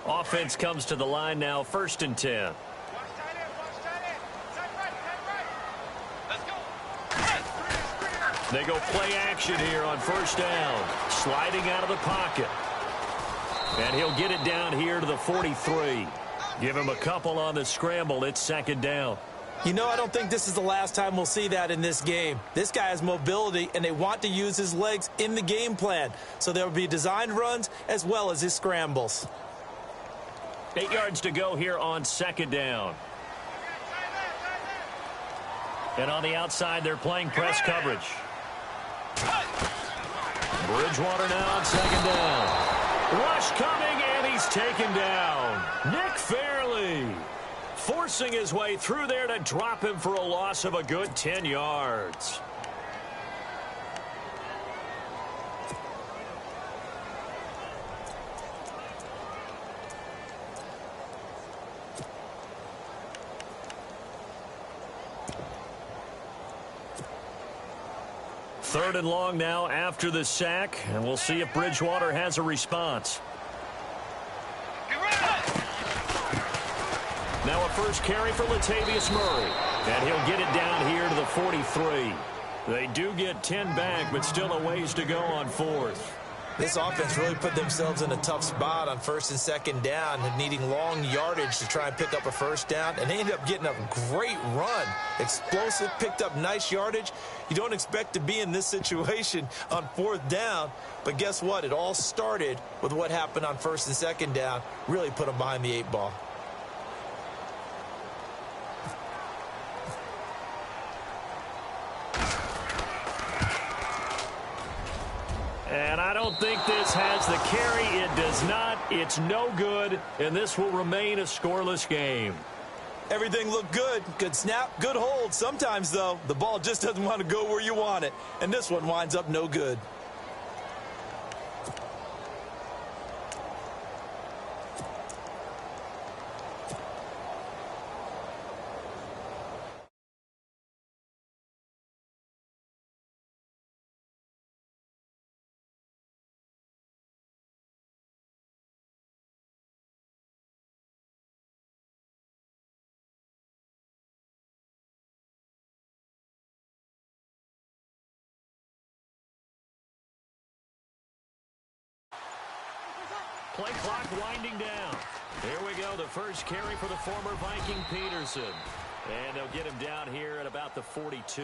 Offense comes to the line now, 1st and 10. They go play action here on 1st down. Sliding out of the pocket. And he'll get it down here to the 43. Give him a couple on the scramble. It's 2nd down. You know, I don't think this is the last time we'll see that in this game. This guy has mobility, and they want to use his legs in the game plan. So there will be designed runs as well as his scrambles. 8 yards to go here on 2nd down. And on the outside, they're playing press coverage. Bridgewater now on 2nd down. Rush coming, and he's taken down. Nick Fairley forcing his way through there to drop him for a loss of a good 10 yards. Third and long now after the sack, and we'll see if Bridgewater has a response. Now a first carry for Latavius Murray, and he'll get it down here to the 43. They do get 10 back, but still a ways to go on 4th. This offense really put themselves in a tough spot on 1st and 2nd down, needing long yardage to try and pick up a 1st down, and they ended up getting a great run. Explosive, picked up nice yardage. You don't expect to be in this situation on 4th down, but guess what? It all started with what happened on 1st and 2nd down. Really put them behind the 8 ball. And I don't think this has the carry. It does not. It's no good, and this will remain a scoreless game. Everything looked good. Good snap, good hold. Sometimes, though, the ball just doesn't want to go where you want it, and this one winds up no good. Play clock winding down. Here we go, the first carry for the former Viking Peterson. And they'll get him down here at about the 42.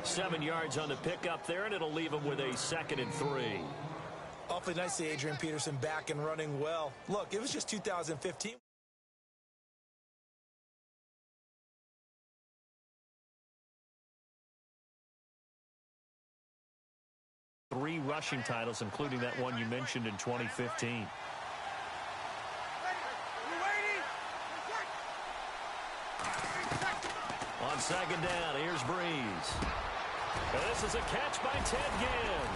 7 yards on the pickup there, and it'll leave him with a 2nd and 3. Awfully nice to see Adrian Peterson back and running well. Look, it was just 2015. 3 rushing titles, including that one you mentioned in 2015. On 2nd down, here's Breeze. And this is a catch by Ted Ginn.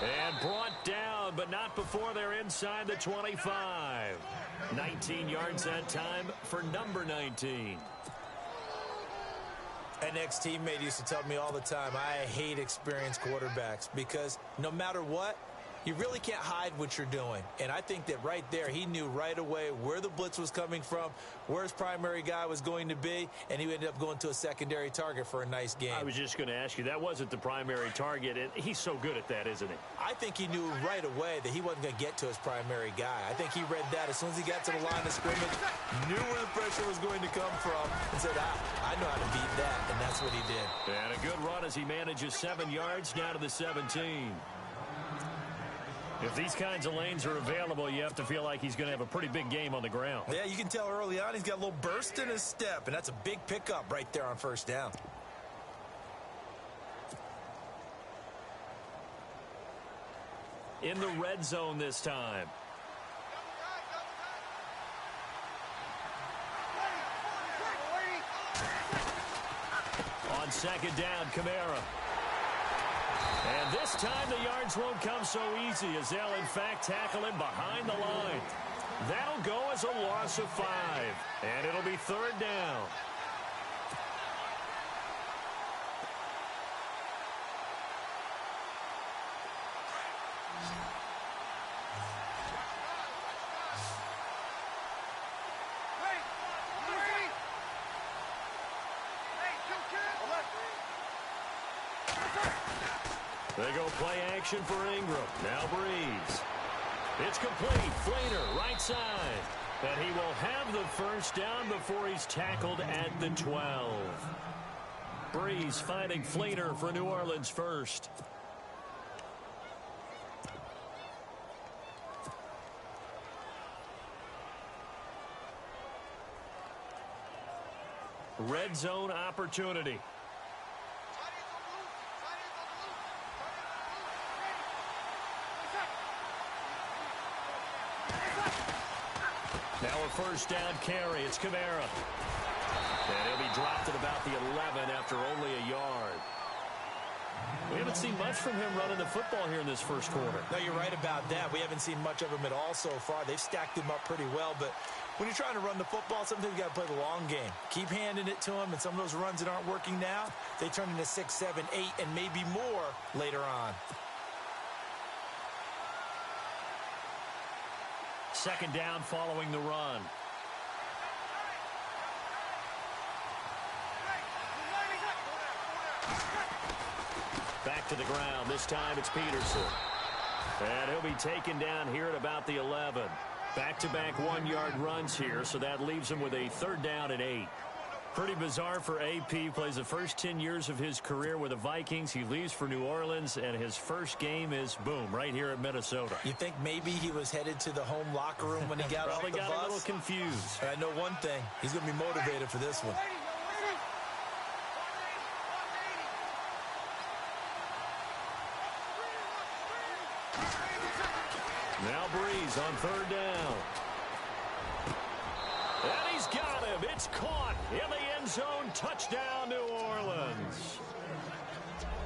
And brought down, but not before they're inside the 25. 19 yards that time for number 19. An ex-teammate used to tell me all the time, I hate experienced quarterbacks because no matter what, you really can't hide what you're doing. And I think that right there, he knew right away where the blitz was coming from, where his primary guy was going to be, and he ended up going to a secondary target for a nice game. I was just going to ask you, that wasn't the primary target, and he's so good at that, isn't he? I think he knew right away that he wasn't going to get to his primary guy. I think he read that as soon as he got to the line of scrimmage, knew where the pressure was going to come from, and said, I know how to beat that, and that's what he did. And a good run as he manages 7 yards down to the 17. If these kinds of lanes are available, you have to feel like he's going to have a pretty big game on the ground. Yeah, you can tell early on he's got a little burst in his step, and that's a big pickup right there on 1st down. In the red zone this time. On 2nd down, Kamara. And this time the yards won't come so easy as they'll, in fact, tackle him behind the line. That'll go as a loss of 5. And it'll be 3rd down. They go play action for Ingram. Now Breeze. It's complete. Fleener, right side. And he will have the first down before he's tackled at the 12. Breeze finding Fleener for New Orleans first. Red zone opportunity. Now a first down carry. It's Kamara. And he'll be dropped at about the 11 after only a yard. We haven't seen much from him running the football here in this first quarter. No, you're right about that. We haven't seen much of him at all so far. They've stacked him up pretty well, but when you're trying to run the football, sometimes you got to play the long game. Keep handing it to him, and some of those runs that aren't working now, they turn into 6, 7, 8, and maybe more later on. Second down following the run. Back to the ground. This time it's Peterson. And he'll be taken down here at about the 11. Back-to-back one-yard runs here, so that leaves him with a third down and 8. Pretty bizarre for AP. Plays the first 10 years of his career with the Vikings. He leaves for New Orleans, and his first game is, boom, right here at Minnesota. You think maybe he was headed to the home locker room when he got off the bus? Probably got a little confused. I know one thing. He's going to be motivated for this one. Now Breeze on third down. And he's got him. It's caught in the end zone. Touchdown, New Orleans.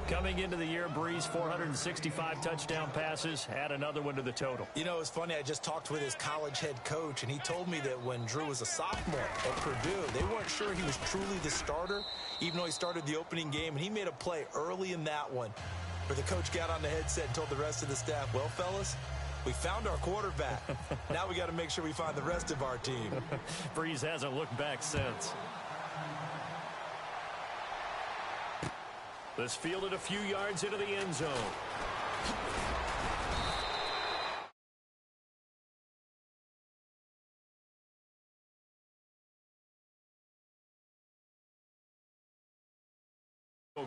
Coming into the year, Breeze, 465 touchdown passes. Add another one to the total. You know, it's funny. I just talked with his college head coach, and he told me that when Drew was a sophomore at Purdue, they weren't sure he was truly the starter, even though he started the opening game, and he made a play early in that one where the coach got on the headset and told the rest of the staff, well, fellas, we found our quarterback. Now we got to make sure we find the rest of our team. Breeze hasn't looked back since. This fielded a few yards into the end zone.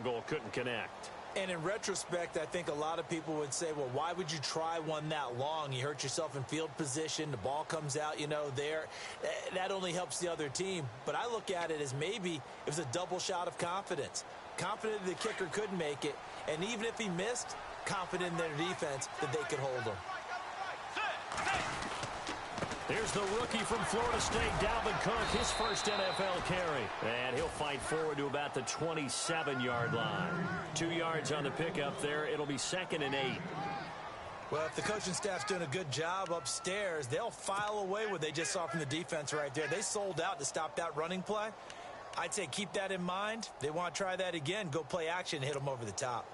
Goal couldn't connect. And in retrospect, I think a lot of people would say, well, why would you try one that long? You hurt yourself in field position. The ball comes out, you know, there. That only helps the other team. But I look at it as maybe it was a double shot of confidence. Confident the kicker could make it. And even if he missed, confident in their defense that they could hold him. Here's the rookie from Florida State, Dalvin Cook, his first NFL carry. And he'll fight forward to about the 27-yard line. 2 yards on the pickup there. It'll be 2nd and 8. Well, if the coaching staff's doing a good job upstairs, they'll file away what they just saw from the defense right there. They sold out to stop that running play. I'd say keep that in mind. They want to try that again. Go play action, hit them over the top.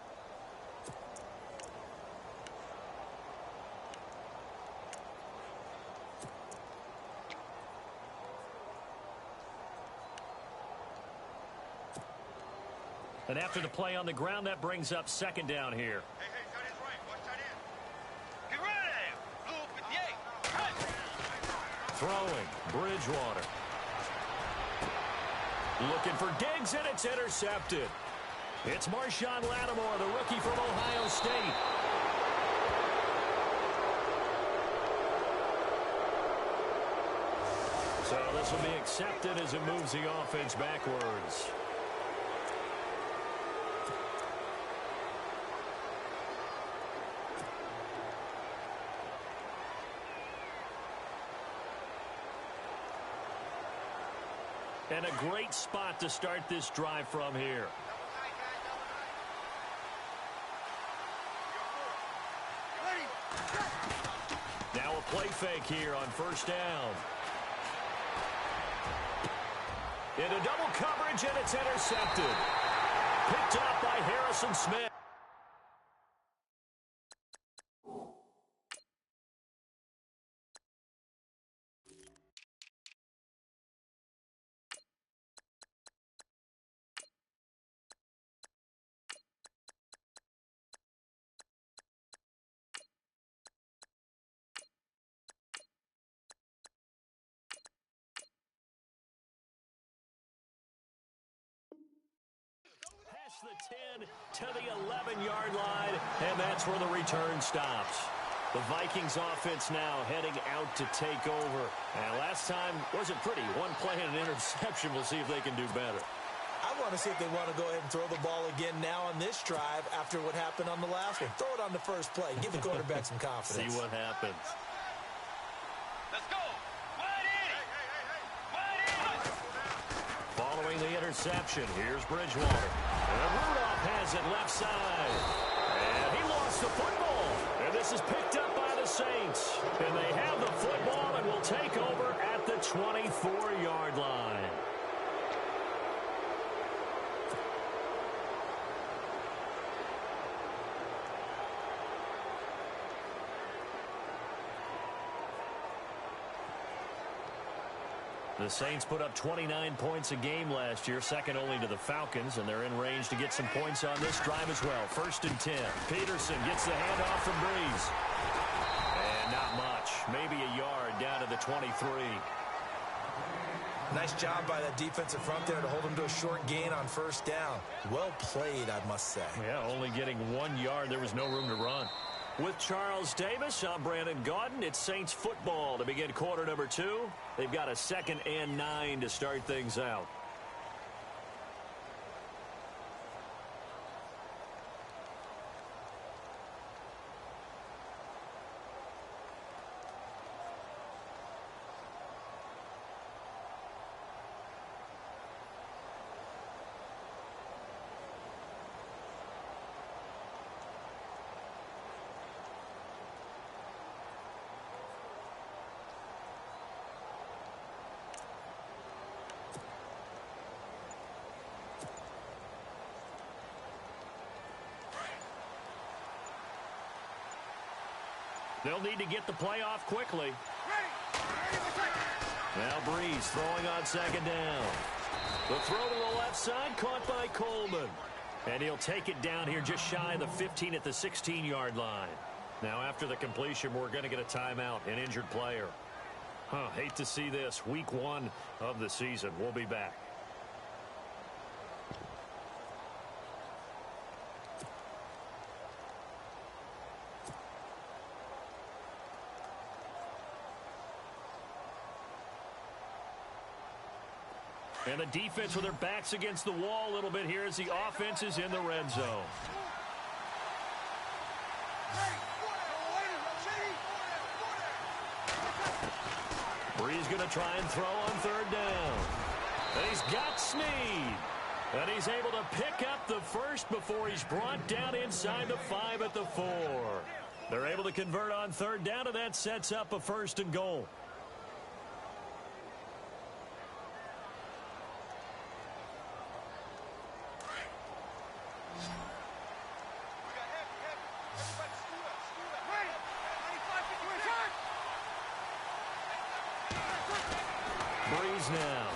And after the play on the ground, that brings up 2nd down here. Throwing, Bridgewater. Looking for Diggs, and it's intercepted. It's Marshawn Lattimore, the rookie from Ohio State. So this will be accepted as it moves the offense backwards. And a great spot to start this drive from here. Now a play fake here on first down. Into double coverage, and it's intercepted. Picked up by Harrison Smith. the 10 to the 11-yard line, and that's where the return stops. The Vikings offense now heading out to take over. And last time wasn't pretty. One play and an interception. We'll see if they can do better. I want to see if they want to go ahead and throw the ball again now on this drive after what happened on the last one. Throw it on the first play. Give the quarterback some confidence. See what happens. Let's go. Wide in. Wide in. Following the interception, here's Bridgewater. And Rudolph has it left side. And he lost the football. And this is picked up by the Saints. And they have the football and will take over at the 24-yard line. The Saints put up 29 points a game last year, second only to the Falcons, and they're in range to get some points on this drive as well. 1st and 10. Peterson gets the handoff from Breeze. And not much. Maybe a yard down to the 23. Nice job by that defensive front there to hold them to a short gain on 1st down. Well played, I must say. Yeah, only getting 1 yard. There was no room to run. With Charles Davis, I'm Brandon Gaudin. It's Saints football to begin quarter number 2. They've got a 2nd and 9 to start things out. They'll need to get the play off quickly. Now Breeze throwing on 2nd down. The throw to the left side caught by Coleman. And he'll take it down here just shy of the 15 at the 16-yard line. Now after the completion, we're going to get a timeout, an injured player. Hate to see this. Week 1 of the season. We'll be back. And the defense with their backs against the wall a little bit here as the offense is in the red zone. Breeze going to try and throw on 3rd down. And he's got Snead. And he's able to pick up the first before he's brought down inside the 5 at the 4. They're able to convert on 3rd down, and that sets up a 1st and goal. Breeze now.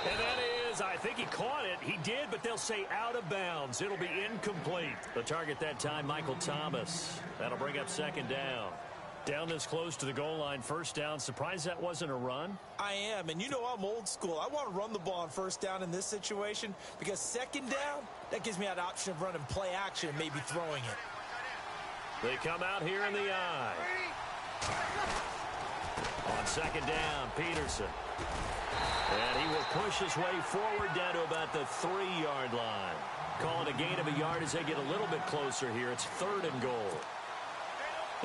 And that is, I think he caught it. He did, but they'll say out of bounds. It'll be incomplete. The target that time, Michael Thomas. That'll bring up 2nd down. Down this close to the goal line, 1st down. Surprised that wasn't a run? I am, and you know I'm old school. I want to run the ball on 1st down in this situation because 2nd down, that gives me that option of running play action and maybe throwing it. They come out here in the eye. On 2nd down, Peterson. And he will push his way forward down to about the 3-yard line. Calling a gain of a yard as they get a little bit closer here. It's 3rd and goal.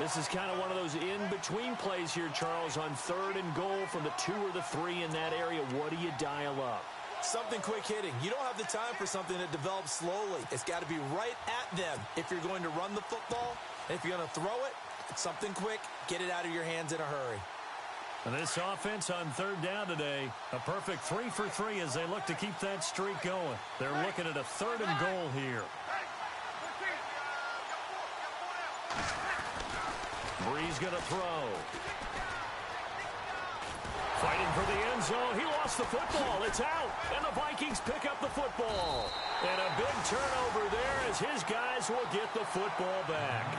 This is kind of one of those in-between plays here, Charles, on 3rd and goal from the 2 or the 3 in that area. What do you dial up? Something quick hitting. You don't have the time for something that develops slowly. It's got to be right at them if you're going to run the football. And if you're going to throw it, something quick, get it out of your hands in a hurry. And this offense on 3rd down today, a perfect 3 for 3 as they look to keep that streak going. They're looking at a 3rd and goal here. Breeze going to throw. Fighting for the end zone. He lost the football. It's out. And the Vikings pick up the football. And a big turnover there as his guys will get the football back.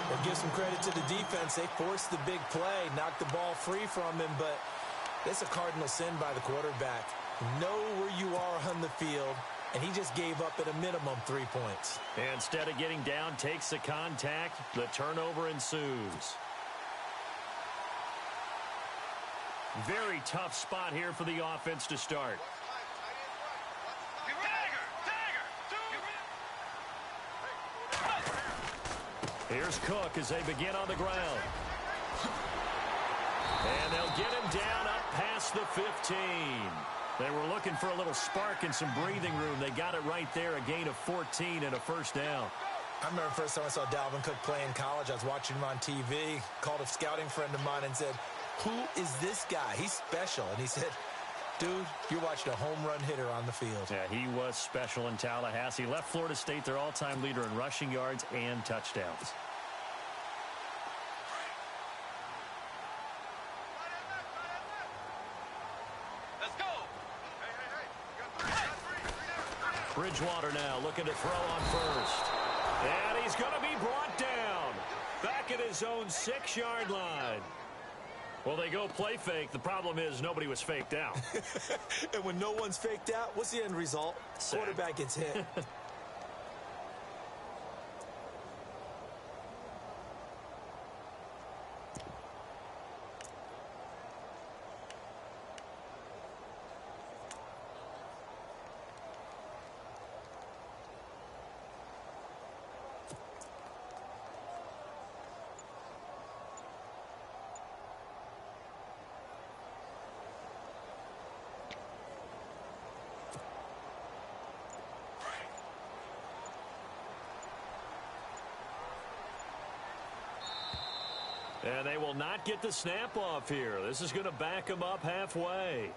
We'll give some credit to the defense. They forced the big play, knocked the ball free from him, but it's a cardinal sin by the quarterback. Know where you are on the field and he just gave up at a minimum 3 points. Instead of getting down, takes the contact. The turnover ensues. Very tough spot here for the offense to start. Here's Cook as they begin on the ground. And they'll get him down up past the 15. They were looking for a little spark and some breathing room. They got it right there, a gain of 14 and a first down. I remember the first time I saw Dalvin Cook play in college. I was watching him on TV, called a scouting friend of mine and said, "Who is this guy? He's special." And he said, "Dude, you're watching a home run hitter on the field." Yeah, he was special in Tallahassee. Left Florida State their all-time leader in rushing yards and touchdowns. Bridgewater now looking to throw on first. And he's going to be brought down. Back at his own 6-yard line. Well, they go play fake. The problem is nobody was faked out. And when no one's faked out, what's the end result? Sack. Quarterback gets hit. And they will not get the snap off here. This is going to back him up halfway.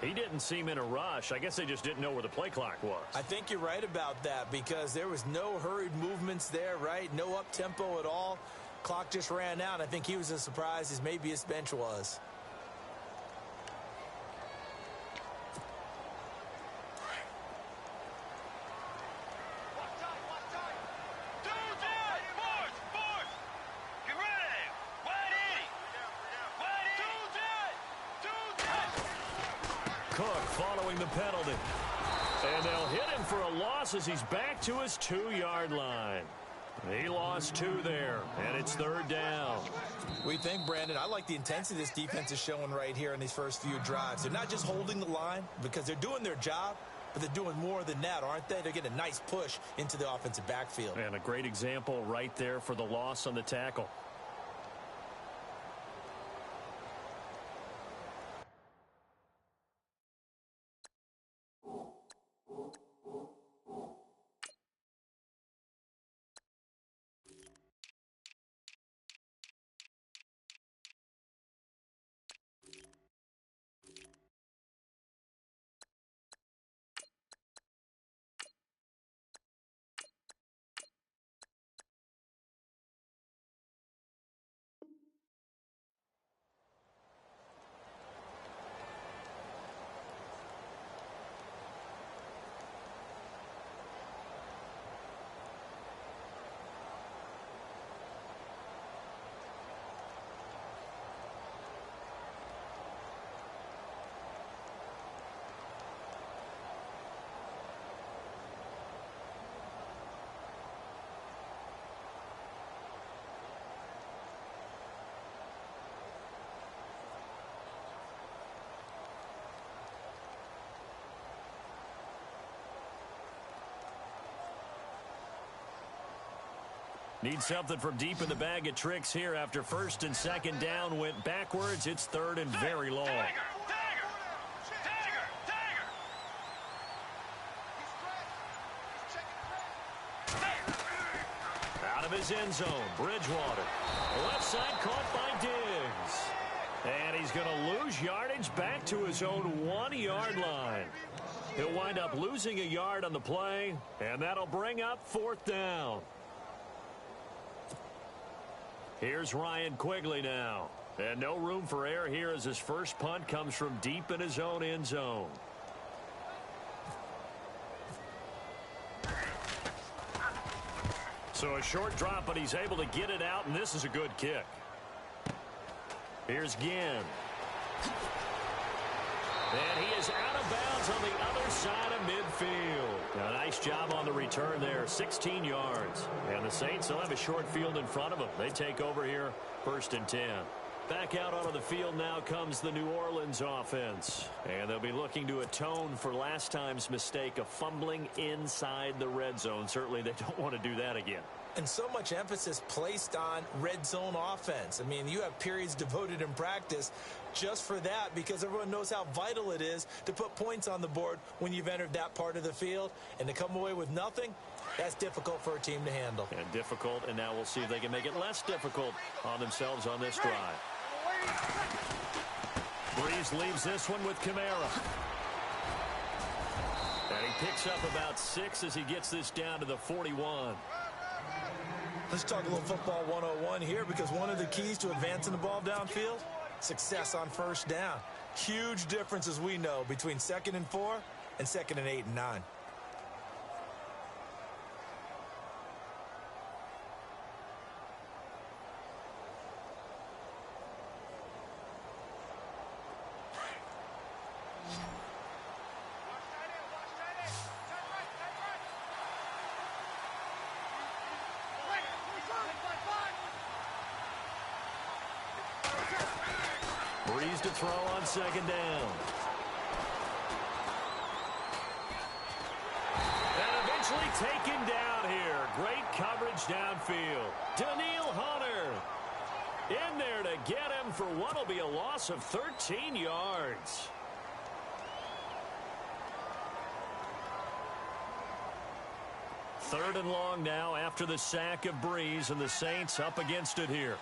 He didn't seem in a rush. I guess they just didn't know where the play clock was. I think you're right about that because there was no hurried movements there, right? No up-tempo at all. Clock just ran out. I think he was as surprised as maybe his bench was. Cook following the penalty. And they'll hit him for a loss as he's back to his 2-yard line. He lost 2 there, and it's 3rd down. We think, Brandon, I like the intensity this defense is showing right here in these first few drives. They're not just holding the line because they're doing their job, but they're doing more than that, aren't they? They're getting a nice push into the offensive backfield. And a great example right there for the loss on the tackle. Need something from deep in the bag of tricks here after 1st and 2nd down went backwards. It's 3rd and very long. Out of his end zone, Bridgewater. Left side caught by Diggs. And he's going to lose yardage back to his own 1-yard line. He'll wind up losing a yard on the play, and that'll bring up 4th down. Here's Ryan Quigley now. And no room for error here as his first punt comes from deep in his own end zone. So a short drop, but he's able to get it out, and this is a good kick. Here's Ginn. And he is out of bounds on the other side of midfield. A nice job on the return there, 16 yards. And the Saints will have a short field in front of them. They take over here, 1st and 10. Back out onto the field now comes the New Orleans offense. And they'll be looking to atone for last time's mistake of fumbling inside the red zone. Certainly they don't want to do that again. And so much emphasis placed on red zone offense. I mean, you have periods devoted in practice just for that because everyone knows how vital it is to put points on the board when you've entered that part of the field. And to come away with nothing, that's difficult for a team to handle. And difficult, and now we'll see if they can make it less difficult on themselves on this drive. Breeze leaves this one with Kamara. And he picks up about 6 as he gets this down to the 41. Let's talk a little football 101 here because one of the keys to advancing the ball downfield, success on 1st down. Huge difference, as we know, between 2nd and 4 and 2nd and 8 and 9. Breeze to throw on 2nd down. And eventually taken down here. Great coverage downfield. Daniil Hunter in there to get him for what will be a loss of 13 yards. Third and long now after the sack of Breeze, and the Saints up against it here.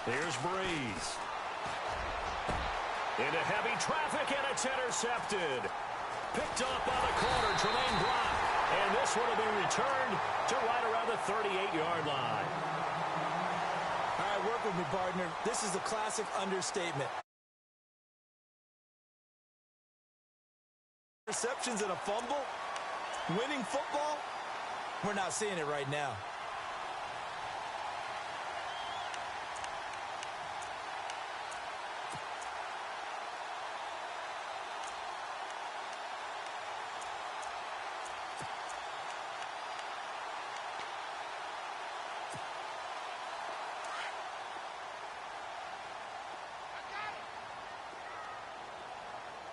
Here's Breeze. Into heavy traffic, and it's intercepted. Picked up by the corner, Tremaine Brock. And this one will be returned to right around the 38-yard line. All right, work with me, partner. This is a classic understatement. Interceptions and a fumble? Winning football? We're not seeing it right now.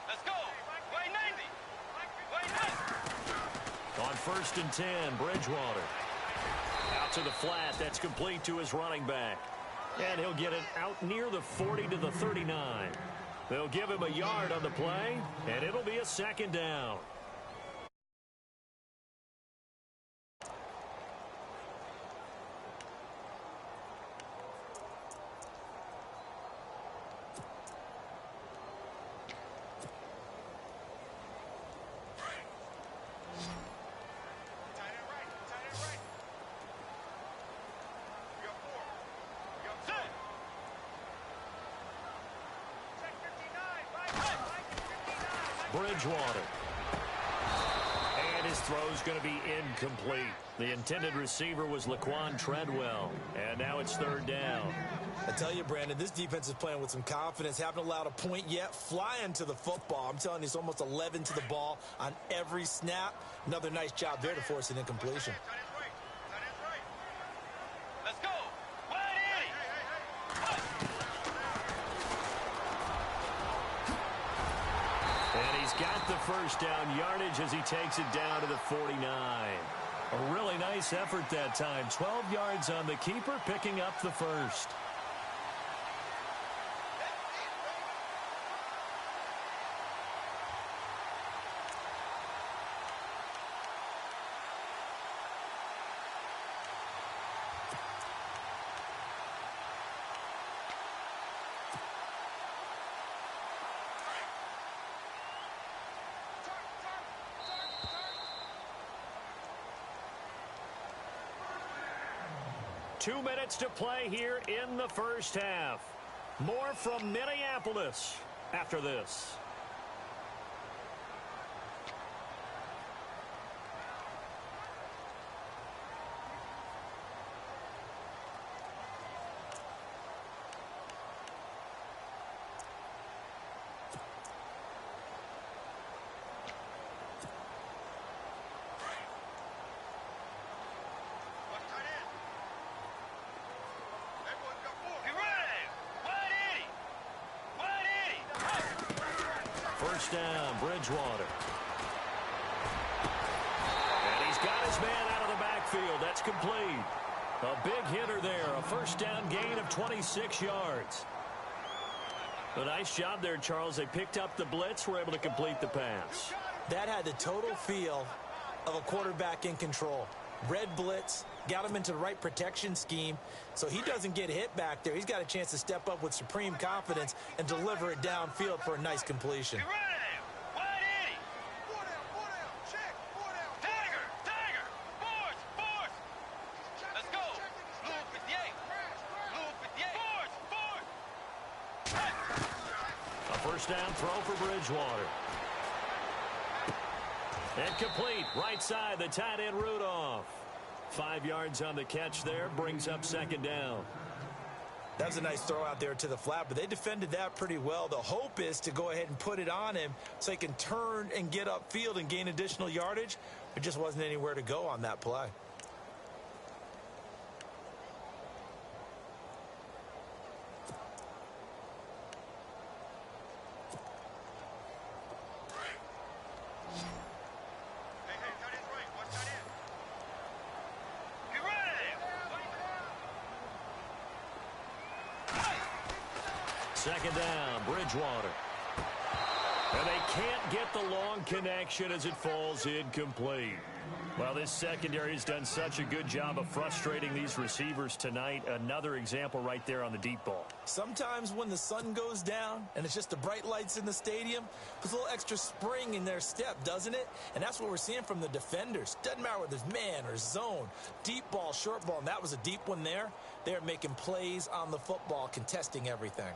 Let's go. Way 90. Way 90. On 1st and 10, Bridgewater. Out to the flat. That's complete to his running back. And he'll get it out near the 40 to the 39. They'll give him a yard on the play, and it'll be a 2nd down. Bridgewater. And his throw's going to be incomplete. The intended receiver was Laquan Treadwell. And now it's 3rd down. I tell you, Brandon, this defense is playing with some confidence. Haven't allowed a point yet. Flying to the football. I'm telling you, it's almost 11 to the ball on every snap. Another nice job there to force an incompletion. Let's go. And he's got the 1st down yardage as he takes it down to the 49. A really nice effort that time. 12 yards on the keeper, picking up the 1st. Two minutes to play here in the 1st half. More from Minneapolis after this. First down, Bridgewater. And he's got his man out of the backfield. That's complete. A big hitter there. A first down gain of 26 yards. A nice job there, Charles. They picked up the blitz, were able to complete the pass. That had the total feel of a quarterback in control. Red blitz, got him into the right protection scheme, so he doesn't get hit back there. He's got a chance to step up with supreme confidence and deliver it downfield for a nice completion. Get ready. Wide 80. Check. Tiger. Force. Let's go. Blue 58. Force. A first down throw for Bridgewater. And complete. Right side, the tight end Rudolph. 5 yards on the catch there. Brings up second down. That was a nice throw out there to the flat, but they defended that pretty well. The hope is to go ahead and put it on him so he can turn and get upfield and gain additional yardage. There just wasn't anywhere to go on that play. Second down, Bridgewater. And they can't get the long connection as it falls incomplete. Well, this secondary has done such a good job of frustrating these receivers tonight. Another example right there on the deep ball. Sometimes when the sun goes down and it's just the bright lights in the stadium, there's a little extra spring in their step, doesn't it? And that's what we're seeing from the defenders. Doesn't matter whether there's man or zone, deep ball, short ball, and that was a deep one there. They're making plays on the football, contesting everything.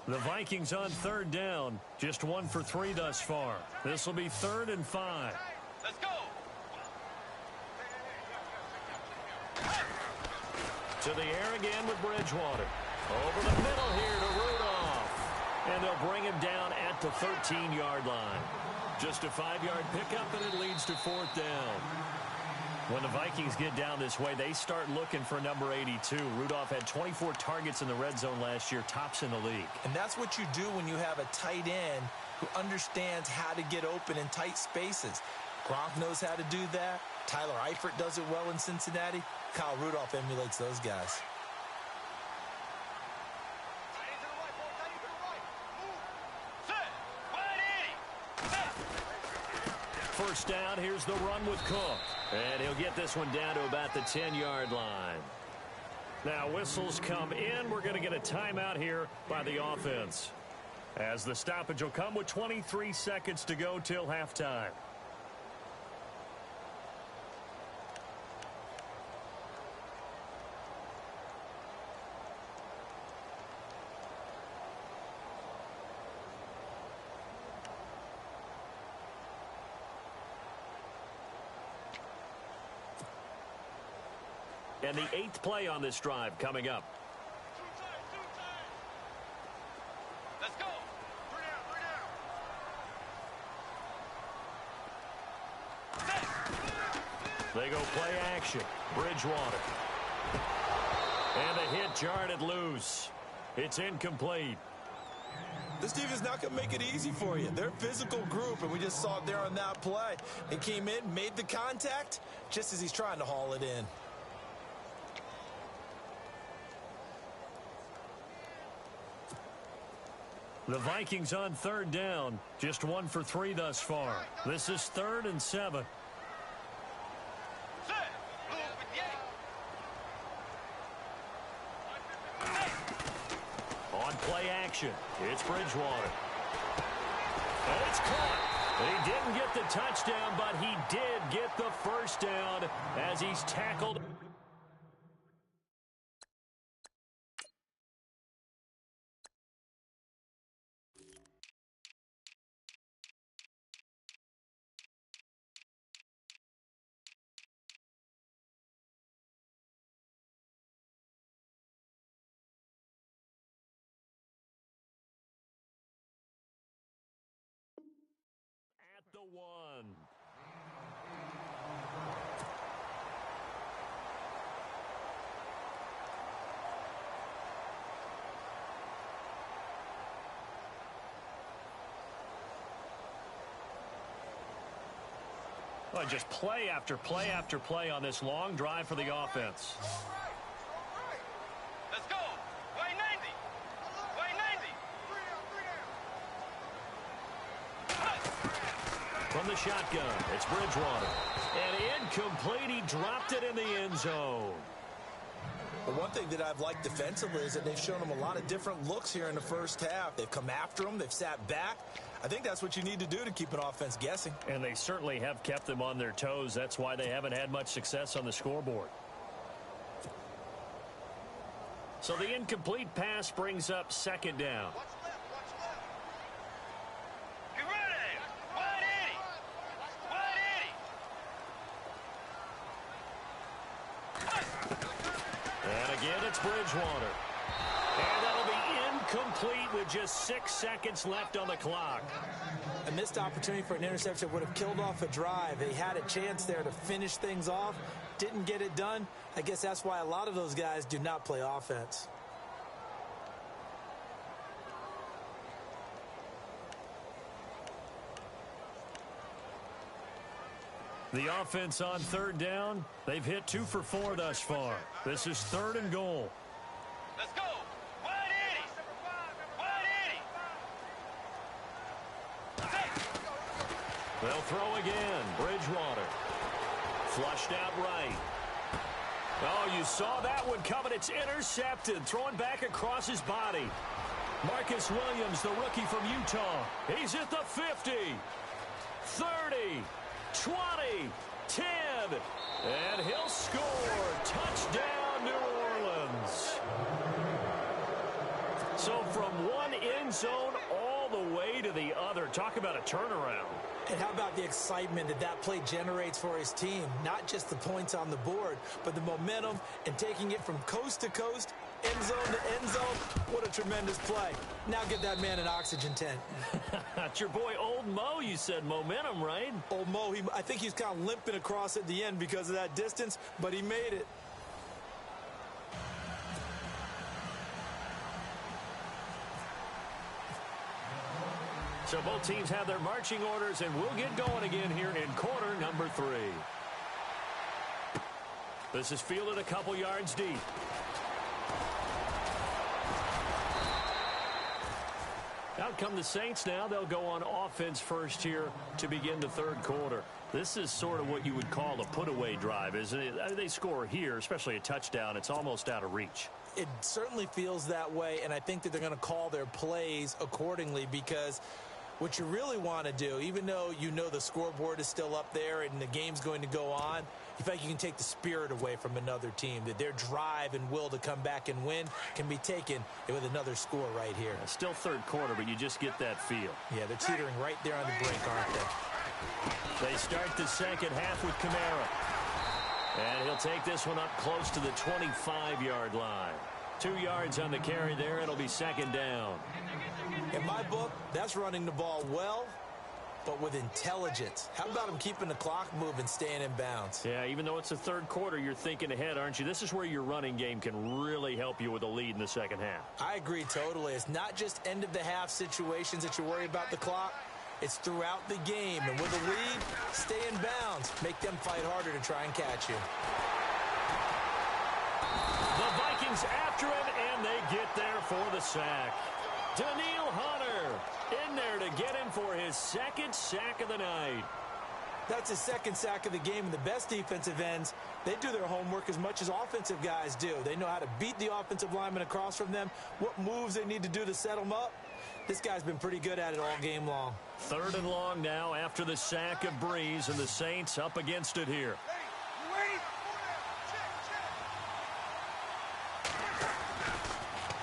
The Vikings on third down. Just 1 for 3 thus far. This will be 3rd and 5. Let's go. To the air again with Bridgewater. Over the middle here to Rudolph. And they'll bring him down at the 13-yard line. Just a 5-yard pickup, and it leads to 4th down. When the Vikings get down this way, they start looking for number 82. Rudolph had 24 targets in the red zone last year, tops in the league. And that's what you do when you have a tight end who understands how to get open in tight spaces. Gronk knows how to do that. Tyler Eifert does it well in Cincinnati. Kyle Rudolph emulates those guys. First down, here's the run with Cook. And he'll get this one down to about the 10-yard line. Now whistles come in. We're going to get a timeout here by the offense, as the stoppage will come with 23 seconds to go till halftime. And the 8th play on this drive coming up. Let's go. 3 down. They go play action. Bridgewater. And the hit jarred it loose. It's incomplete. This team is not going to make it easy for you. They're a physical group, and we just saw it there on that play. They came in, made the contact, just as he's trying to haul it in. The Vikings on third down. Just 1 for 3 thus far. This is 3rd and 7. On play action, it's Bridgewater. And it's caught. He didn't get the touchdown, but he did get the first down as he's tackled. The 1. Well, just play after play after play on this long drive for the offense. Let's go. Way 90. Way 90. From the shotgun, it's Bridgewater. And incomplete. He dropped it in the end zone. Well, one thing that I've liked defensively is that they've shown them a lot of different looks here in the first half. They've come after them. They've sat back. I think that's what you need to do to keep an offense guessing. And they certainly have kept them on their toes. That's why they haven't had much success on the scoreboard. So the incomplete pass brings up second down. Watch left. Get ready. 180. 180. And again, it's Bridgewater. And that'll be incomplete with just 6 seconds left on the clock. A missed opportunity for an interception would have killed off a drive. They had a chance there to finish things off. Didn't get it done. I guess that's why a lot of those guys do not play offense. The offense on third down. They've hit 2 for 4 thus far. This is 3rd and goal. Let's go. 180. 180. They'll throw again. Bridgewater. Flushed out right. Oh, you saw that one coming. It's intercepted. Thrown back across his body. Marcus Williams, the rookie from Utah. He's at the 50. 30. 20. 10. And he'll score. Touchdown, New Orleans. So from one end zone all the way to the other. Talk about a turnaround. And how about the excitement that that play generates for his team? Not just the points on the board, but the momentum and taking it from coast to coast, end zone to end zone. What a tremendous play. Now get that man an oxygen tent. It's your boy Old Mo, you said. Momentum, right? Old Mo, I think he's kind of limping across at the end because of that distance, but he made it. So both teams have their marching orders, and we'll get going again here in quarter number 3. This is fielded a couple yards deep. Out come the Saints now. They'll go on offense first here to begin the third quarter. This is sort of what you would call a put-away drive, isn't it? They score here, especially a touchdown. It's almost out of reach. It certainly feels that way, and I think that they're going to call their plays accordingly because what you really want to do, even though you know the scoreboard is still up there and the game's going to go on, you feel like you can take the spirit away from another team, that their drive and will to come back and win can be taken with another score right here. Still third quarter, but you just get that feel. Yeah, they're teetering right there on the brink, aren't they? They start the second half with Kamara. And he'll take this one up close to the 25-yard line. 2 yards on the carry there. It'll be second down. In my book, that's running the ball well, but with intelligence. How about him keeping the clock moving, staying in bounds? Yeah, even though it's the third quarter, you're thinking ahead, aren't you? This is where your running game can really help you with a lead in the second half. I agree totally. It's not just end-of-the-half situations that you worry about the clock. It's throughout the game. And with a lead, stay in bounds. Make them fight harder to try and catch you. The Vikings after him, and they get there for the sack. Daniil Hunter in there to get him for his second sack of the night. That's his second sack of the game, and the best defensive ends, they do their homework as much as offensive guys do. They know how to beat the offensive lineman across from them, what moves they need to do to set them up. This guy's been pretty good at it all game long. 3rd and long now after the sack of Breeze, and the Saints up against it here.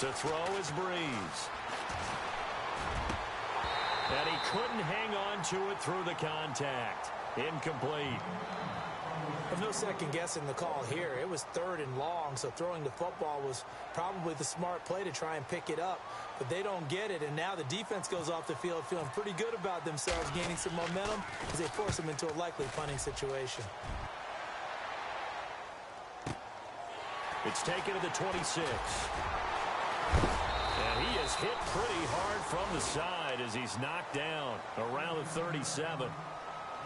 To throw is Breeze. And he couldn't hang on to it through the contact. Incomplete. There's no second guessing the call here. It was 3rd and long, so throwing the football was probably the smart play to try and pick it up. But they don't get it, and now the defense goes off the field feeling pretty good about themselves, gaining some momentum as they force them into a likely punting situation. It's taken to the 26. And he is hit pretty hard from the side as he's knocked down around the 37.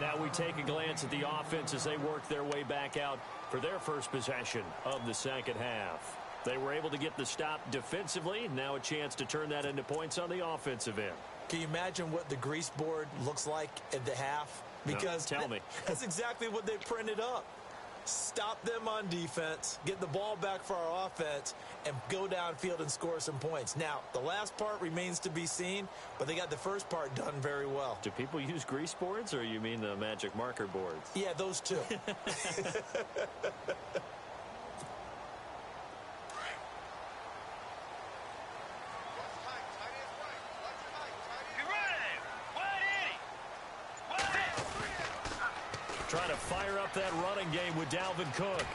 Now we take a glance at the offense as they work their way back out for their first possession of the second half. They were able to get the stop defensively. Now a chance to turn that into points on the offensive end. Can you imagine what the grease board looks like at the half? Because no, tell me. That's exactly what they printed up. Stop them on defense, get the ball back for our offense, and go downfield and score some points. Now, the last part remains to be seen, but they got the first part done very well. Do people use grease boards, or you mean the magic marker boards? Yeah, those two. Be ready. 180. Trying to fire up that running game with Dalvin Cook.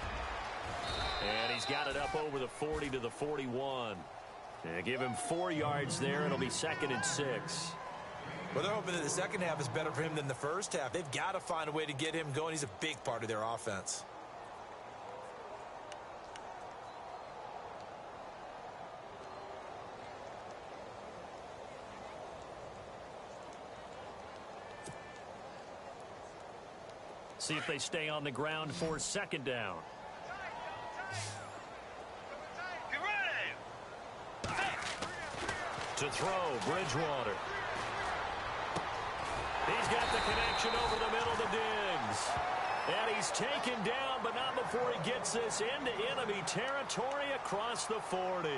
And he's got it up over the 40 to the 41. And give him 4 yards there. It'll be 2nd and 6. Well, they're hoping that the second half is better for him than the first half. They've got to find a way to get him going. He's a big part of their offense. See if they stay on the ground for 2nd down. Be ready. To throw, Bridgewater. He's got the connection over the middle to Diggs. And he's taken down, but not before he gets this into enemy territory across the 40.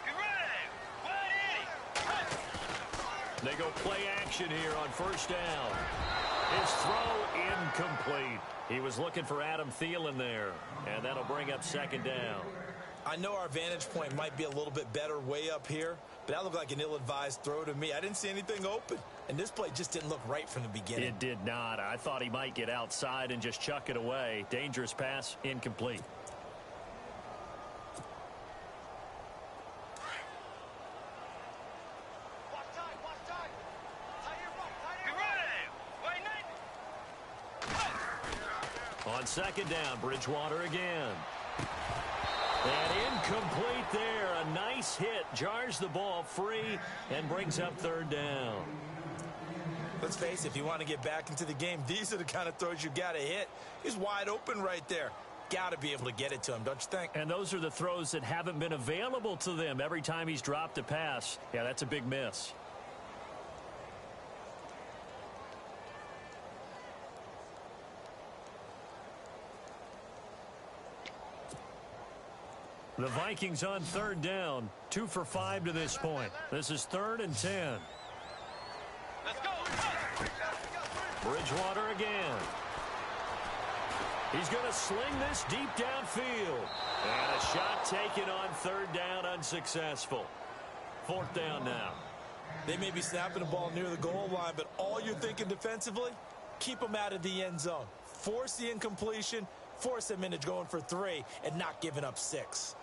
Be ready. 180. They go play action here on 1st down. His throw incomplete. He was looking for Adam Thielen there, and that'll bring up 2nd down. I know our vantage point might be a little bit better way up here, but that looked like an ill-advised throw to me. I didn't see anything open, and this play just didn't look right from the beginning. It did not. I thought he might get outside and just chuck it away. Dangerous pass, incomplete. Be ready. 190. On 2nd down, Bridgewater again. And incomplete there. A nice hit. Jars the ball free and brings up 3rd down. Let's face it, if you want to get back into the game, these are the kind of throws you got to hit. He's wide open right there. Got to be able to get it to him, don't you think? And those are the throws that haven't been available to them every time he's dropped a pass. Yeah, that's a big miss. The Vikings on 3rd down, 2 for 5 to this point. This is 3rd and 10. Let's go. Bridgewater again. He's going to sling this deep downfield. And a shot taken on 3rd down, unsuccessful. 4th down now. They may be snapping the ball near the goal line, but all you're thinking defensively, keep them out of the end zone. Force the incompletion, force them into going for 3, and not giving up 6.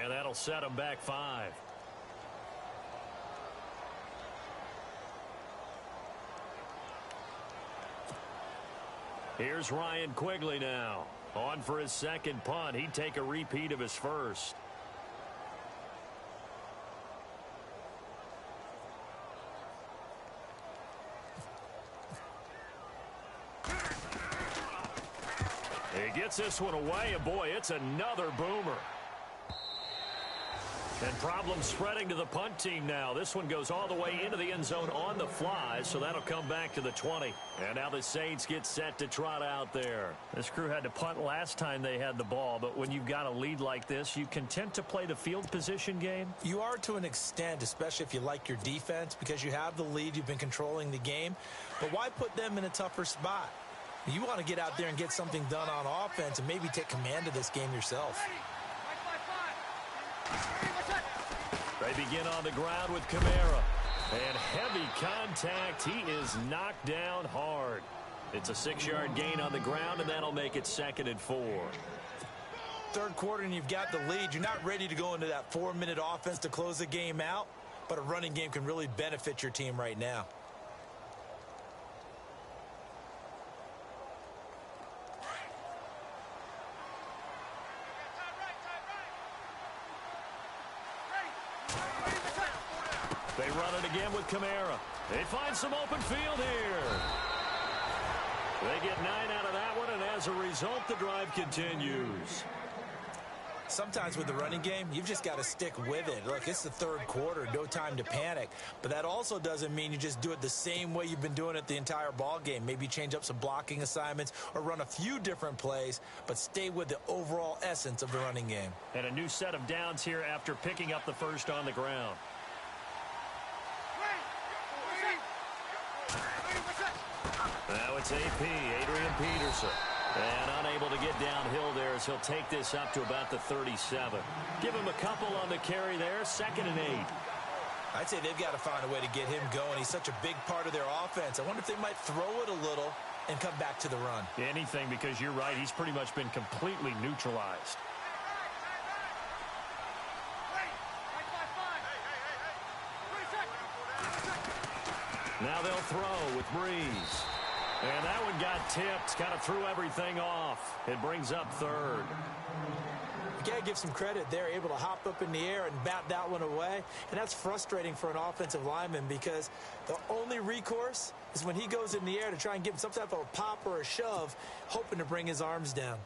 And that'll set him back 5. Here's Ryan Quigley now. On for his 2nd punt. He'd take a repeat of his first. He gets this one away, and boy, it's another boomer. And problems spreading to the punt team now. This one goes all the way into the end zone on the fly, so that'll come back to the 20. And now the Saints get set to trot out there. This crew had to punt last time they had the ball, but when you've got a lead like this, you content to play the field position game? You are to an extent, especially if you like your defense, because you have the lead, you've been controlling the game. But why put them in a tougher spot? You want to get out there and get something done on offense and maybe take command of this game yourself. They begin on the ground with Kamara. And heavy contact. He is knocked down hard. It's a 6-yard gain on the ground, and that'll make it 2nd and 4. Third quarter, and you've got the lead. You're not ready to go into that 4-minute offense to close the game out, but a running game can really benefit your team right now. They run it again with Kamara. They find some open field here. They get 9 out of that one, and as a result, the drive continues. Sometimes with the running game, you've just got to stick with it. Look, it's the third quarter, no time to panic. But that also doesn't mean you just do it the same way you've been doing it the entire ball game. Maybe change up some blocking assignments or run a few different plays, but stay with the overall essence of the running game. And a new set of downs here after picking up the first on the ground. Now it's AP, Adrian Peterson. And unable to get downhill there as he'll take this up to about the 37. Give him a couple on the carry there, 2nd and 8. I'd say they've got to find a way to get him going. He's such a big part of their offense. I wonder if they might throw it a little and come back to the run. Anything, because you're right, he's pretty much been completely neutralized. Now they'll throw with Breeze. And that one got tipped, kind of threw everything off. It brings up 3rd. You got to give some credit. They're able to hop up in the air and bat that one away. And that's frustrating for an offensive lineman because the only recourse is when he goes in the air to try and give him some type of a pop or a shove, hoping to bring his arms down.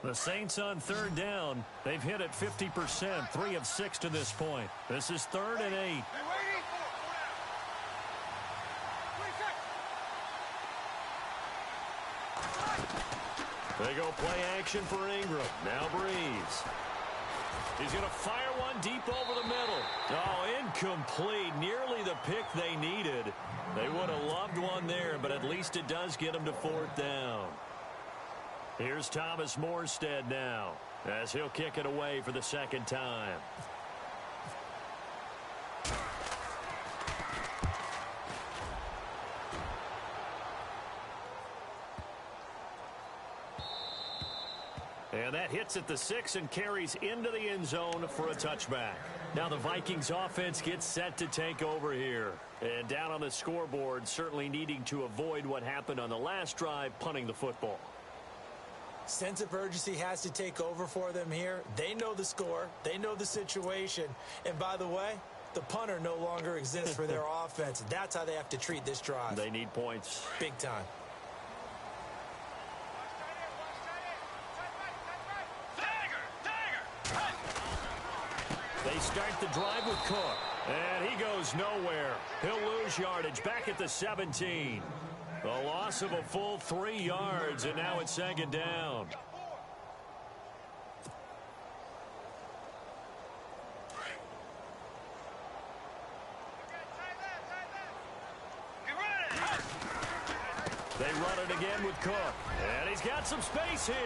The Saints on 3rd down. They've hit it 50%, 3 of 6 to this point. This is 3rd and 8. They go play action for Ingram. Now Breeze. He's going to fire one deep over the middle. Oh, incomplete. Nearly the pick they needed. They would have loved one there, but at least it does get them to 4th down. Here's Thomas Morstead now as he'll kick it away for the 2nd time. And that hits at the 6 and carries into the end zone for a touchback. Now the Vikings offense gets set to take over here. And down on the scoreboard, certainly needing to avoid what happened on the last drive, punting the football. Sense of urgency has to take over for them here. They know the score. They know the situation. And by the way, the punter no longer exists for their offense. That's how they have to treat this drive. They need points. Big time. They start the drive with Cook. And he goes nowhere. He'll lose yardage back at the 17. The loss of a full 3 yards, and now it's 2nd down. They run it again with Cook. And he's got some space here.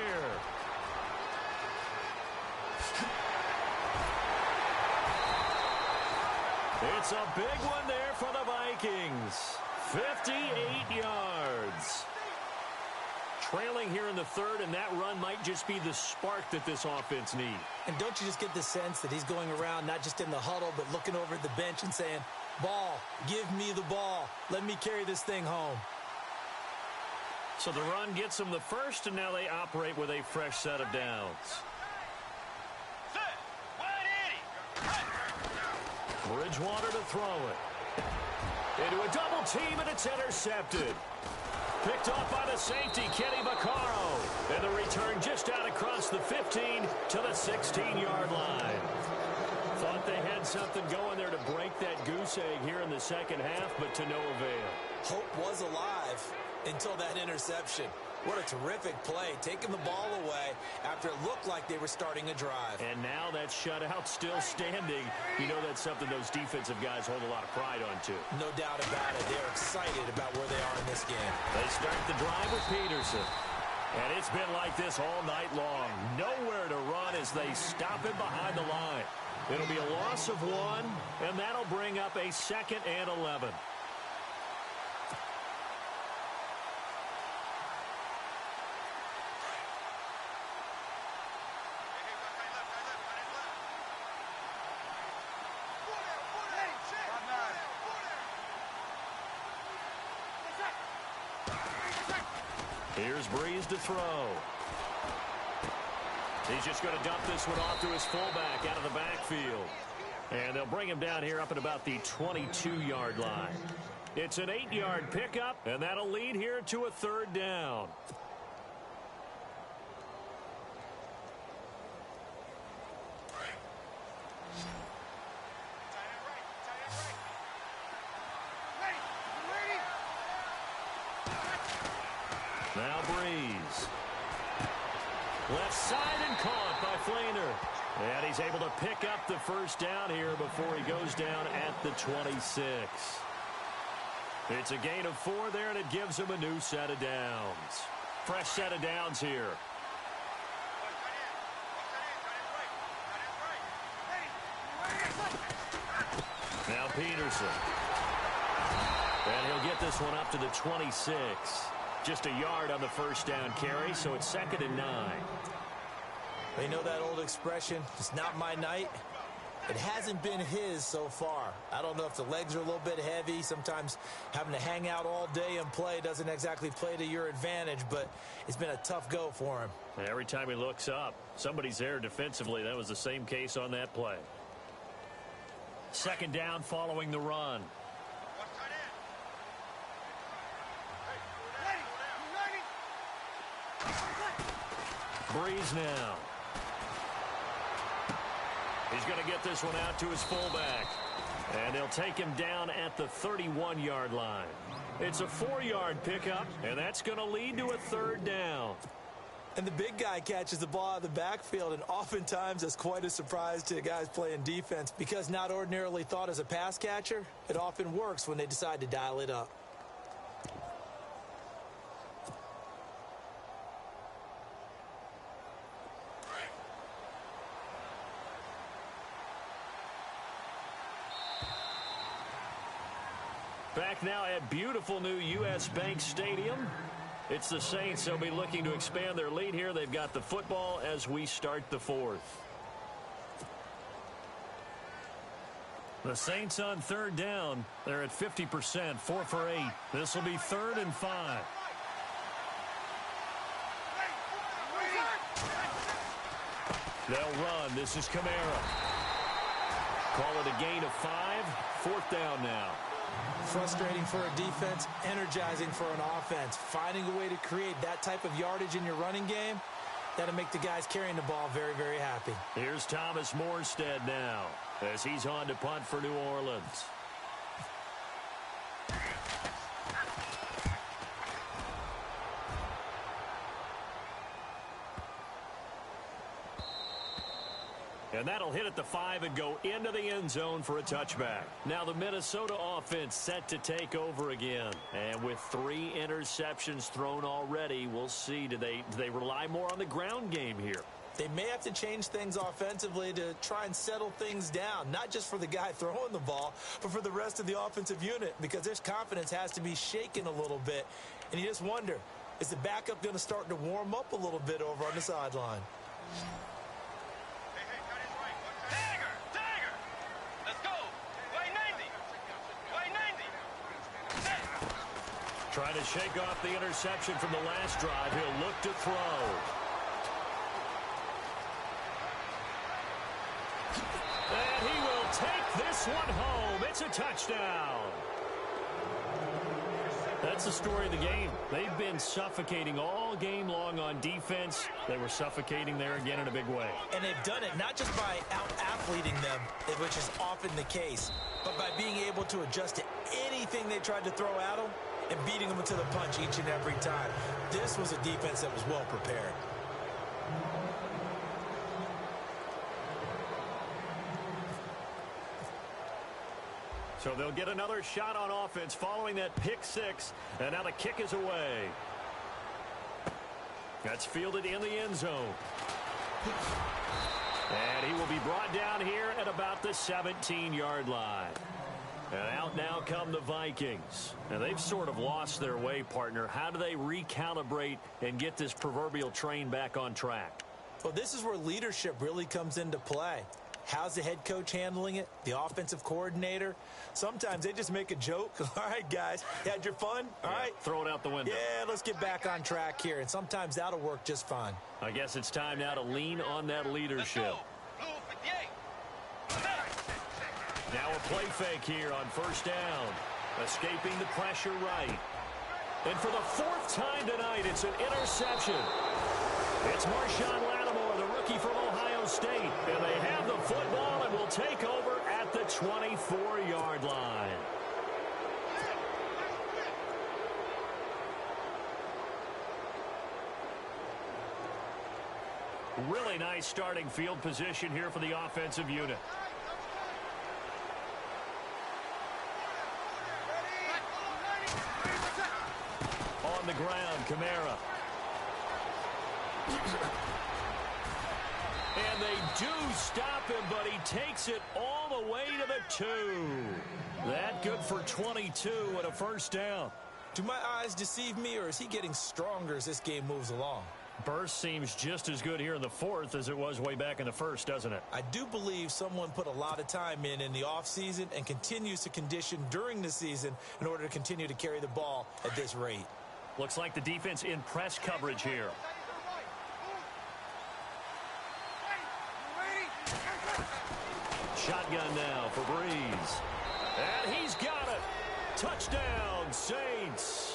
It's a big one there for the Vikings. 58 yards. Trailing here in the 3rd, and that run might just be the spark that this offense needs. And don't you just get the sense that he's going around not just in the huddle, but looking over at the bench and saying, ball, give me the ball. Let me carry this thing home. So the run gets them the first, and now they operate with a fresh set of downs. Bridgewater to throw it. Into a double team, and it's intercepted. Picked off by the safety, Kenny Vaccaro. And the return just out of across the 15 to the 16-yard line. Thought they had something going there to break that goose egg here in the second half, but to no avail. Hope was alive until that interception. What a terrific play, taking the ball away after it looked like they were starting a drive. And now that shutout still standing. You know that's something those defensive guys hold a lot of pride on, too. No doubt about it. They're excited about where they are in this game. They start the drive with Peterson. And it's been like this all night long. Nowhere to run as they stop it behind the line. It'll be a loss of 1, and that'll bring up a 2nd and 11. Here's Breeze to throw. He's just going to dump this one off to his fullback out of the backfield. And they'll bring him down here up at about the 22-yard line. It's an 8-yard pickup, and that'll lead here to a 3rd down. Now Breeze. Left side and caught by Flainer. And he's able to pick up the 1st down here before he goes down at the 26. It's a gain of 4 there, and it gives him a new set of downs. Fresh set of downs here. Now Peterson. And he'll get this one up to the 26. Just a yard on the 1st down carry, so it's 2nd and 9. They know that old expression, it's not my night. It hasn't been his so far. I don't know if the legs are a little bit heavy. Sometimes having to hang out all day and play doesn't exactly play to your advantage, but it's been a tough go for him. Every time he looks up, somebody's there defensively. That was the same case on that play. 2nd down following the run. Breeze now. He's going to get this one out to his fullback. And they'll take him down at the 31-yard line. It's a 4-yard pickup, and that's going to lead to a 3rd down. And the big guy catches the ball out of the backfield, and oftentimes that's quite a surprise to guys playing defense because not ordinarily thought as a pass catcher, it often works when they decide to dial it up. Back now at beautiful new U.S. Bank Stadium. It's the Saints. They'll be looking to expand their lead here. They've got the football as we start the 4th. The Saints on 3rd down. They're at 50%, 4 for 8. This will be 3rd and 5. They'll run. This is Kamara. Call it a gain of 5. 4th down now. Frustrating for a defense, energizing for an offense. Finding a way to create that type of yardage in your running game, that'll make the guys carrying the ball very, very happy. Here's Thomas Morstead now as he's on to punt for New Orleans. And that'll hit at the 5 and go into the end zone for a touchback. Now the Minnesota offense set to take over again. And with 3 interceptions thrown already, we'll see. Do they rely more on the ground game here? They may have to change things offensively to try and settle things down, not just for the guy throwing the ball, but for the rest of the offensive unit, because their confidence has to be shaken a little bit. And you just wonder, is the backup going to start to warm up a little bit over on the sideline? Trying to shake off the interception from the last drive. He'll look to throw. And he will take this one home. It's a touchdown. A That's the story of the game. They've been suffocating all game long on defense. They were suffocating there again in a big way. And they've done it not just by out-athleting them, which is often the case, but by being able to adjust to anything they tried to throw at them and beating them to the punch each and every time. This was a defense that was well prepared. So they'll get another shot on offense following that pick six. And now the kick is away. That's fielded in the end zone. And he will be brought down here at about the 17-yard line. And out now come the Vikings. And they've sort of lost their way, partner. How do they recalibrate and get this proverbial train back on track? Well, this is where leadership really comes into play. How's the head coach handling it? The offensive coordinator? Sometimes they just make a joke. All right, guys, you had your fun? All right. Throw it out the window. Yeah, let's get back on track here. And sometimes that'll work just fine. I guess it's time now to lean on that leadership. Now a play fake here on first down. Escaping the pressure right. And for the fourth time tonight, it's an interception. It's Marshawn Lattimore, the rookie from Ohio State. And they have the football and will take over at the 24-yard line. Really nice starting field position here for the offensive unit. On the ground, Kamara. And they do stop him, but he takes it all the way to the 2. That good for 22 and a first down. Do my eyes deceive me, or is he getting stronger as this game moves along? Burst seems just as good here in the fourth as it was way back in the first, doesn't it? I do believe someone put a lot of time in the offseason and continues to condition during the season in order to continue to carry the ball at this rate. Looks like the defense in press coverage here. Shotgun now for Breeze. And he's got it. Touchdown, Saints.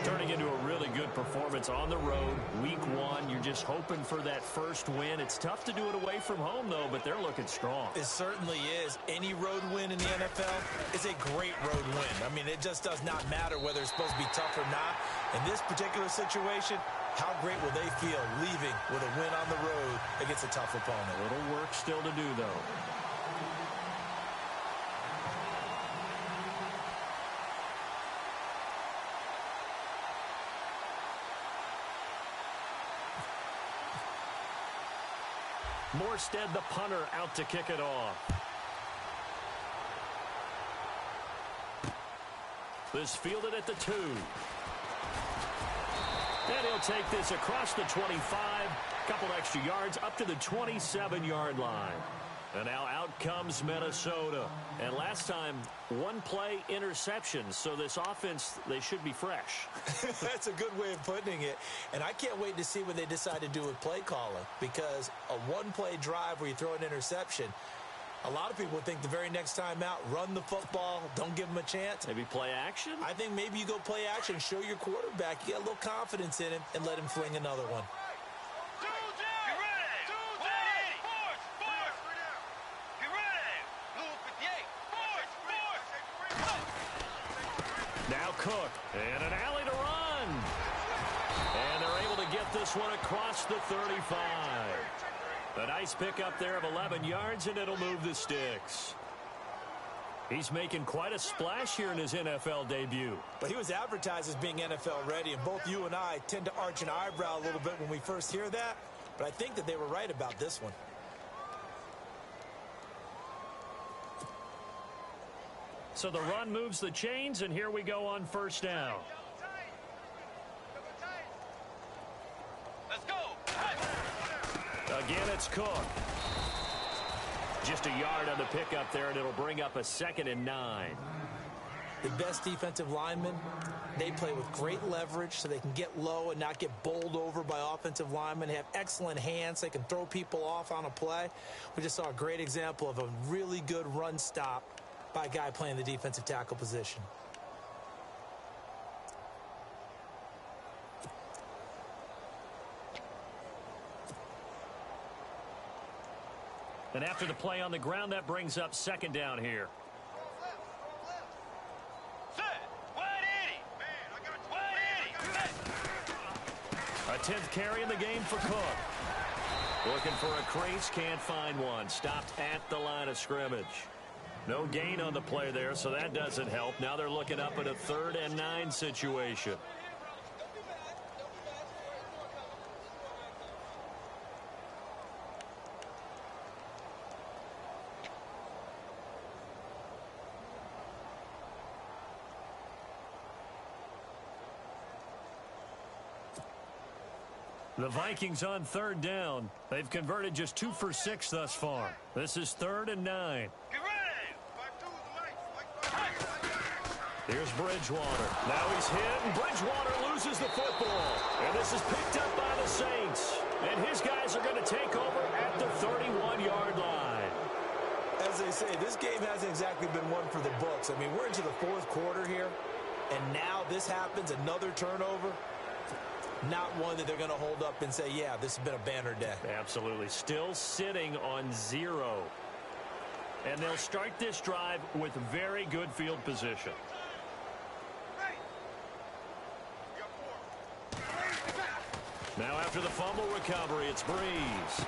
Turning into a really good performance on the road. Week 1, you're just hoping for that first win. It's tough to do it away from home, though, but they're looking strong. It certainly is. Any road win in the NFL is a great road win. I mean, it just does not matter whether it's supposed to be tough or not. In this particular situation, how great will they feel leaving with a win on the road against a tough opponent? A little work still to do, though. Morstead, the punter, out to kick it off. This fielded at the 2. And he'll take this across the 25. Couple extra yards up to the 27-yard line. And now out comes Minnesota. And last time, one play interception. So this offense, they should be fresh. That's a good way of putting it. And I can't wait to see what they decide to do with play calling. Because a one-play drive where you throw an interception, a lot of people would think the very next time out, run the football, don't give them a chance. Maybe play action? I think maybe you go play action, show your quarterback, you get a little confidence in him, and let him fling another one. Now Cook, and an alley to run. And they're able to get this one across the 35. A nice pickup there of 11 yards, and it'll move the sticks. He's making quite a splash here in his NFL debut. But he was advertised as being NFL ready, and both you and I tend to arch an eyebrow a little bit when we first hear that. But I think that they were right about this one. So the run moves the chains, and here we go on first down. Let's go. Again, it's Cook. Just a yard on the pickup there, and it'll bring up a 2nd and 9. The best defensive linemen, they play with great leverage so they can get low and not get bowled over by offensive linemen. They have excellent hands. They can throw people off on a play. We just saw a great example of a really good run stop by a guy playing the defensive tackle position. And after the play on the ground, that brings up second down here. A 10th carry in the game for Cook. Looking for a crease, can't find one. Stopped at the line of scrimmage. No gain on the play there, so that doesn't help. Now they're looking up at a 3rd and 9 situation. The Vikings on 3rd down. They've converted just 2 for 6 thus far. This is 3rd and 9. Here's Bridgewater. Now he's hit, and Bridgewater loses the football. And this is picked up by the Saints. And his guys are going to take over at the 31-yard line. As they say, this game hasn't exactly been one for the books. I mean, we're into the 4th quarter here, and now this happens, another turnover. Not one that they're going to hold up and say, yeah, this has been a banner day. Absolutely. Still sitting on 0. And they'll start this drive with very good field position. Now after the fumble recovery, it's Breeze.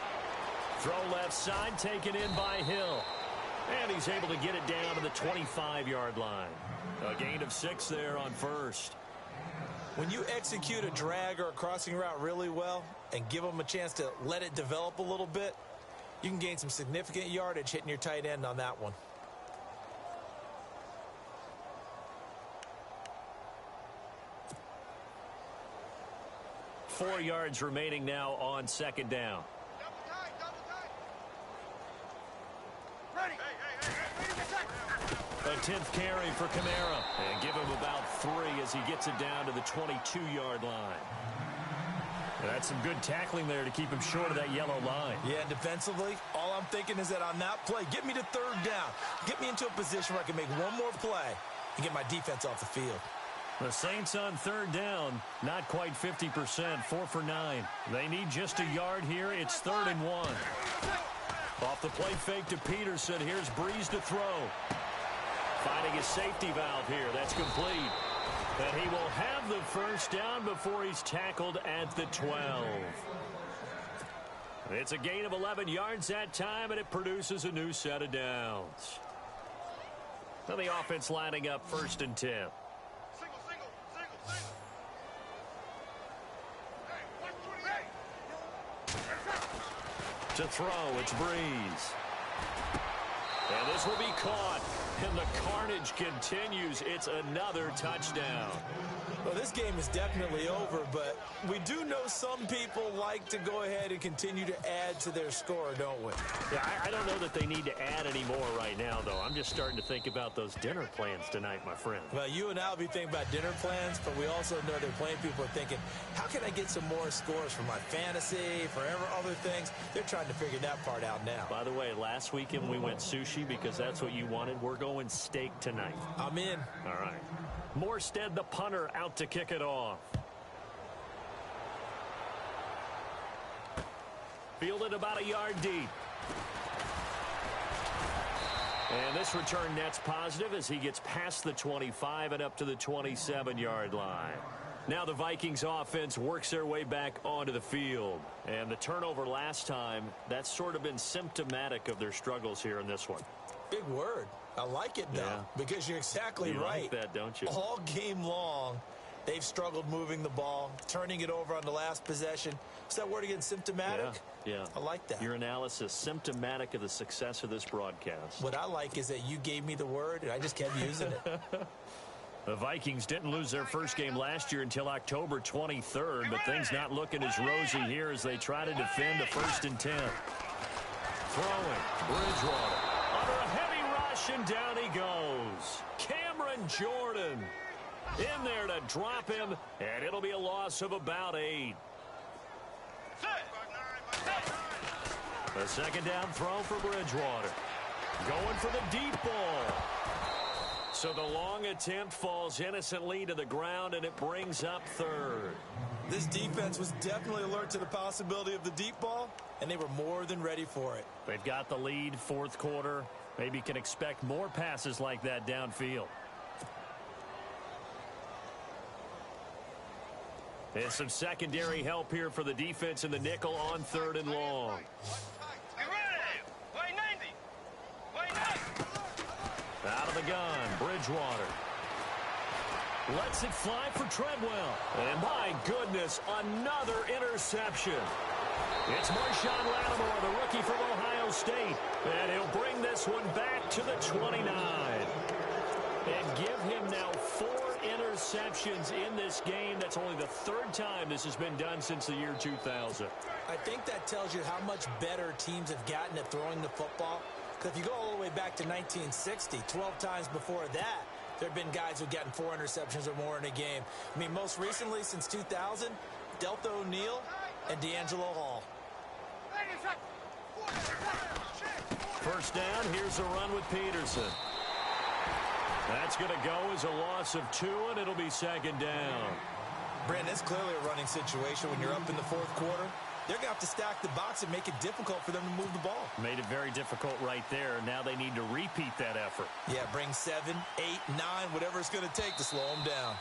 Throw left side, taken in by Hill. And he's able to get it down to the 25-yard line. A gain of 6 there on 1st. When you execute a drag or a crossing route really well and give them a chance to let it develop a little bit, you can gain some significant yardage hitting your tight end on that one. Four yards remaining now on 2nd down. A 10th carry for Kamara. And give him about 3 as he gets it down to the 22-yard line. And that's some good tackling there to keep him short of that yellow line. Yeah, defensively, all I'm thinking is that on that play, get me to 3rd down. Get me into a position where I can make one more play and get my defense off the field. The Saints on 3rd down, not quite 50%, 4 for 9. They need just a yard here. It's 3rd and 1. Off the play fake to Peterson. Here's Breeze to throw. Finding his safety valve here. That's complete. And he will have the first down before he's tackled at the 12. It's a gain of 11 yards that time, and it produces a new set of downs. So the offense lining up 1st and 10. To throw, it's Breeze. And this will be caught. And the carnage continues. It's another touchdown. Well, this game is definitely over, but we do know some people like to go ahead and continue to add to their score, don't we? Yeah, I don't know that they need to add any more right now, though. I'm just starting to think about those dinner plans tonight, my friend. Well, you and I will be thinking about dinner plans, but we also know they're playing people are thinking, how can I get some more scores for my fantasy, for other things? They're trying to figure that part out now. By the way, last weekend we went sushi because that's what you wanted. We're going steak tonight. I'm in. All right. Morstead, the punter, out to kick it off. Fielded about a yard deep. And this return net's positive as he gets past the 25 and up to the 27-yard line. Now the Vikings offense works their way back onto the field. And the turnover last time, that's sort of been symptomatic of their struggles here in this one. Big word. I like it, though, because you're exactly right. You like that, don't you? All game long, they've struggled moving the ball, turning it over on the last possession. Is that word again, symptomatic? Yeah. I like that. Your analysis, symptomatic of the success of this broadcast. What I like is that you gave me the word, and I just kept using it. The Vikings didn't lose their first game last year until October 23rd, but things not looking as rosy here as they try to defend a 1st and 10. Throwing, Bridgewater. Under a heavy rush, and down he goes. Cameron Jordan in there to drop him, and it'll be a loss of about 8. A 2nd down throw for Bridgewater. Going for the deep ball. So the long attempt falls innocently to the ground, and it brings up 3rd. This defense was definitely alert to the possibility of the deep ball, and they were more than ready for it. They've got the lead, fourth quarter. Maybe can expect more passes like that downfield. And some secondary help here for the defense in the nickel on 3rd and long. Out of the gun, Bridgewater. Lets it fly for Treadwell. And my goodness, another interception. It's Marshawn Lattimore, the rookie from Ohio State. And he'll bring this one back to the 29. And give him now 4 interceptions in this game. That's only the 3rd time this has been done since the year 2000. I think that tells you how much better teams have gotten at throwing the football. Because if you go all the way back to 1960, 12 times before that, there have been guys who've gotten 4 interceptions or more in a game. I mean, most recently, since 2000, Deltha O'Neal and D'Angelo Hall. First down, here's a run with Peterson. That's going to go as a loss of 2, and it'll be 2nd down. Brandon, it's clearly a running situation when you're up in the 4th quarter. They're going to have to stack the box and make it difficult for them to move the ball. Made it very difficult right there. Now they need to repeat that effort. Yeah, bring 7, 8, 9, whatever it's going to take to slow them down.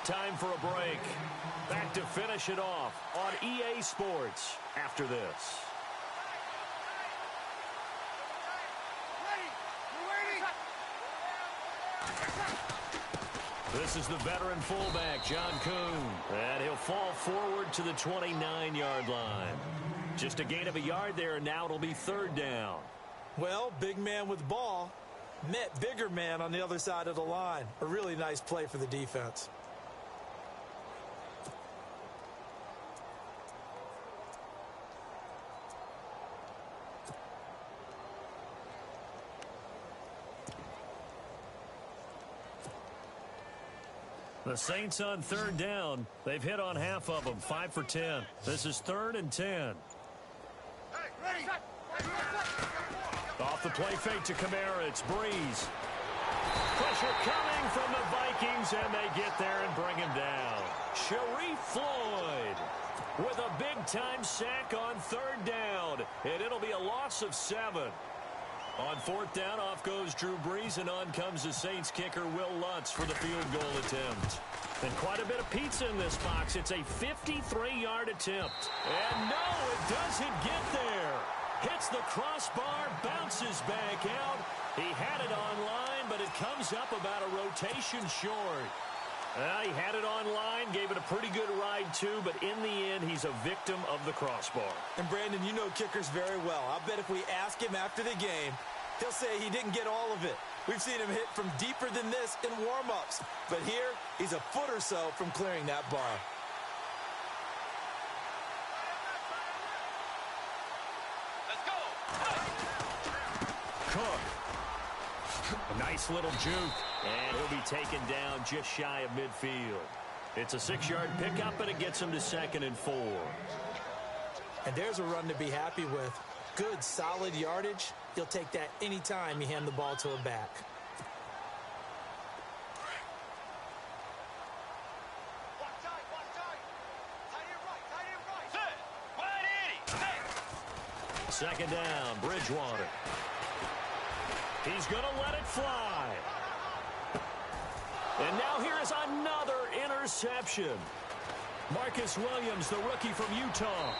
Time for a break. Back to finish it off on EA Sports after this. This is the veteran fullback, John Kuhn. And he'll fall forward to the 29-yard line. Just a gain of a yard there, and now it'll be 3rd down. Well, big man with ball met bigger man on the other side of the line. A really nice play for the defense. The Saints on 3rd down. They've hit on half of them, 5 for 10. This is 3rd and 10. Off the play fake to Kamara, it's Breeze. Pressure coming from the Vikings, and they get there and bring him down. Sharif Floyd with a big-time sack on 3rd down, and it'll be a loss of 7. On 4th down, off goes Drew Brees, and on comes the Saints kicker, Will Lutz, for the field goal attempt. And quite a bit of pizza in this box. It's a 53-yard attempt. And no, it doesn't get there. Hits the crossbar, bounces back out. He had it online, but it comes up about a rotation short. He had it online, gave it a pretty good ride too, but in the end, he's a victim of the crossbar. And Brandon, you know kickers very well. I bet if we ask him after the game, he'll say he didn't get all of it. We've seen him hit from deeper than this in warm-ups. But here, he's a foot or so from clearing that bar. Let's go. Cook. A nice little juke. And he'll be taken down just shy of midfield. It's a 6-yard pickup, and it gets him to 2nd and 4. And there's a run to be happy with. Good, solid yardage. He'll take that anytime you hand the ball to a back. Second down, Bridgewater. He's going to let it fly. And now here is another interception. Marcus Williams, the rookie from Utah.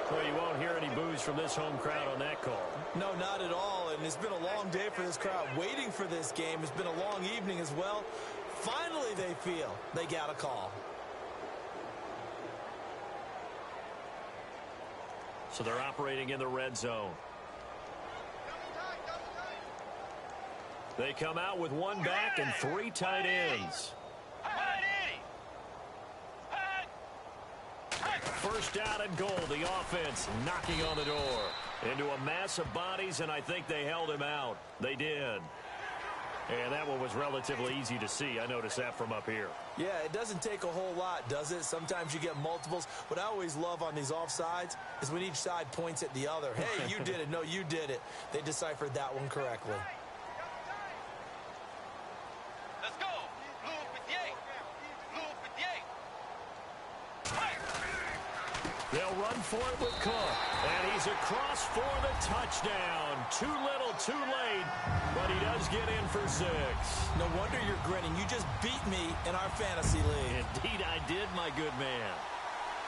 Well, you won't hear any boos from this home crowd on that call. No, not at all. And it's been a long day for this crowd waiting for this game. It's been a long evening as well. Finally, they feel they got a call. So they're operating in the red zone. They come out with one back and 3 tight ends. First down and goal. The offense knocking on the door. Into a mass of bodies, and I think they held him out. They did. And that one was relatively easy to see. I noticed that from up here. Yeah, it doesn't take a whole lot, does it? Sometimes you get multiples. What I always love on these offsides is when each side points at the other. Hey, you did it. No, you did it. They deciphered that one correctly. Let's go. Blue 58. Blue 58. They'll run for it with Cook. And he's across for the touchdown. Too little, too late. But he does get in for 6. No wonder you're grinning. You just beat me in our fantasy league. Indeed, I did, my good man.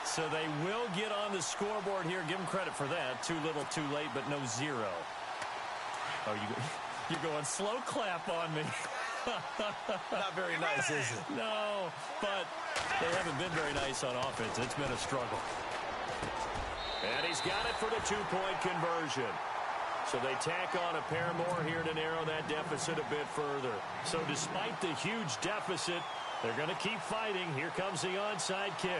So they will get on the scoreboard here. Give them credit for that. Too little, too late, but no 0. Oh, you're going slow clap on me. Not very nice, is it? No, but they haven't been very nice on offense. It's been a struggle. And he's got it for the 2-point conversion. So they tack on a pair more here to narrow that deficit a bit further. So despite the huge deficit, they're going to keep fighting. Here comes the onside kick.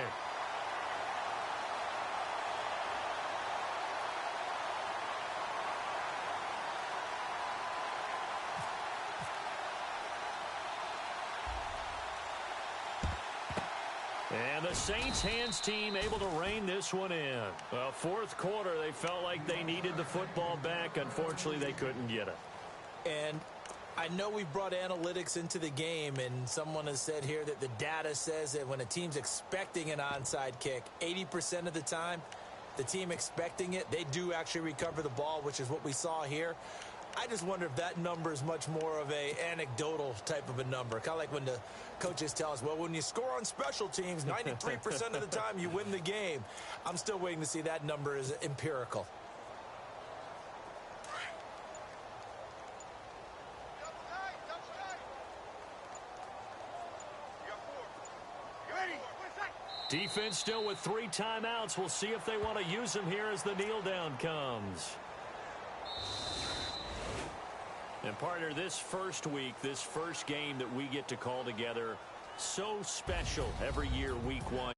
And the Saints hands team able to rein this one in. Well, fourth quarter, they felt like they needed the football back. Unfortunately, they couldn't get it. And I know we brought analytics into the game, and someone has said here that the data says that when a team's expecting an onside kick, 80% of the time, the team expecting it, they do actually recover the ball, which is what we saw here. I just wonder if that number is much more of a anecdotal type of a number. Kind of like when the coaches tell us, well, when you score on special teams, 93% of the time you win the game. I'm still waiting to see that number is empirical. Defense still with 3 timeouts. We'll see if they want to use them here as the kneel down comes. And partner, this first week, this first game that we get to call together, so special every year, week 1.